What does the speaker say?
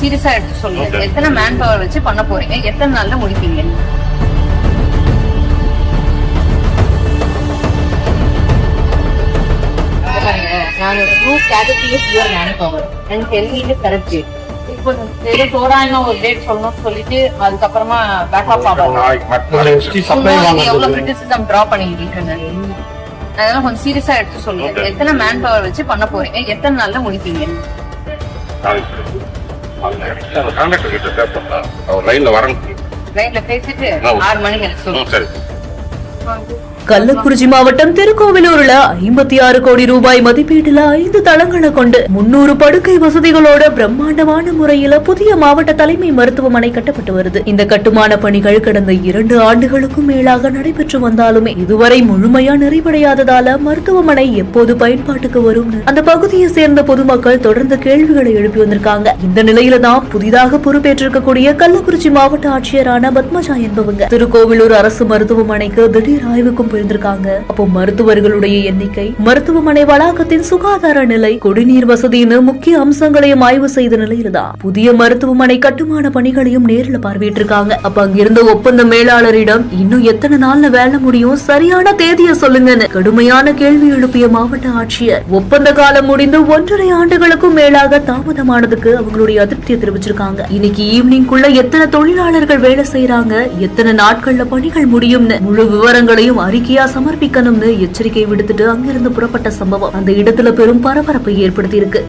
சீரியஸா எடுத்து சொல்லுங்க. எத்தனை மேன் பவர் வச்சு பண்ண போறீங்க, எத்தனை நாள்ல முடிப்பீங்க? நான் மேன் பவர் எனக்கு எல்இடி கரெக்ட். இப்போ தோராயமா ஒரு டேட் சொல்லணும்னு சொல்லிட்டு அதுக்கப்புறமா பேக்கப் எவ்வளவு கிரிட்டிசிசம் டிரா பண்ணிக்கிட்டு அதெல்லாம் கொஞ்சம் சீரியஸா எடுத்து சொல்லுங்க. எத்தனை மேன் பவர் வச்சு பண்ண போறீங்க, எத்தனை நாள்ல முடிப்பீங்க? லைன்ல பேசிட்டு 6 மணிக்கு எனக்கு சொல்லுங்க. கள்ளக்குறிச்சி மாவட்டம் திருக்கோவிலூர்ல 56 கோடி ரூபாய் மதிப்பீட்டுல 5 தளங்களை கொண்டு 300 படுக்கை வசதிகளோட பிரம்மாண்டமான முறையில புதிய மாவட்ட தலைமை மருத்துவமனை கட்டப்பட்டு வருது. இந்த கட்டுமான பணிகள் கடந்த 2 ஆண்டுகளுக்கும் மேலாக நடைபெற்று வந்தாலுமே இதுவரை முழுமையா நிறைவடையாததால மருத்துவமனை எப்போது பயன்பாட்டுக்கு வரும் அந்த பகுதியை சேர்ந்த பொதுமக்கள் தொடர்ந்து கேள்விகளை எழுப்பி வந்திருக்காங்க. இந்த நிலையில தான் புதிதாக பொறுப்பேற்றிருக்கக்கூடிய கள்ளக்குறிச்சி மாவட்ட ஆட்சியரான பத்மஜா என்பவங்க திருக்கோவிலூர் அரசு மருத்துவமனைக்கு திடீர் ஆய்வுக்கும் போயிருந்திருக்காங்க. அப்போ மருத்துவர்களுடைய எண்ணிக்கை, மருத்துவமனை வளாகத்தின் சுகாதார நிலை, குடிநீர் வசதின்னு முக்கிய அம்சங்களையும் ஆய்வு செய்த நிலையில தான் புதிய மருத்துவமனை கட்டுமான பணிகளையும் நேரில் பார்வையிட்டிருக்காங்க. அப்ப அங்கிருந்த ஒப்பந்த மேலாளரிடம் இன்னும் எத்தனை நாள்ல வேலை முடியும், சரியான தேதியை சொல்லுங்கன்னு கடுமையான கேள்வி எழுப்பிய மாவட்ட ஆட்சியர் ஒப்பந்த காலம் முடிந்து 1.5 ஆண்டுகளுக்கும் மேலாக தாமதமானதுக்கு அவங்களுடைய அதிருப்தியை தெரிவிச்சிருக்காங்க. இன்னைக்கு ஈவினிங்குள்ள எத்தனை தொழிலாளர்கள் வேலை செய்யறாங்க, எத்தனை நாட்கள்ல பணிகள் முடியும்னு முழு விவரங்களையும் அறிக்கையா சமர்ப்பிக்கணும்னு எச்சரிக்கை விடுத்துட்டு அங்கிருந்து புறப்பட்ட சம்பவம் அந்த இடத்துல பெரும் பரபரப்பை ஏற்படுத்தி இருக்கு.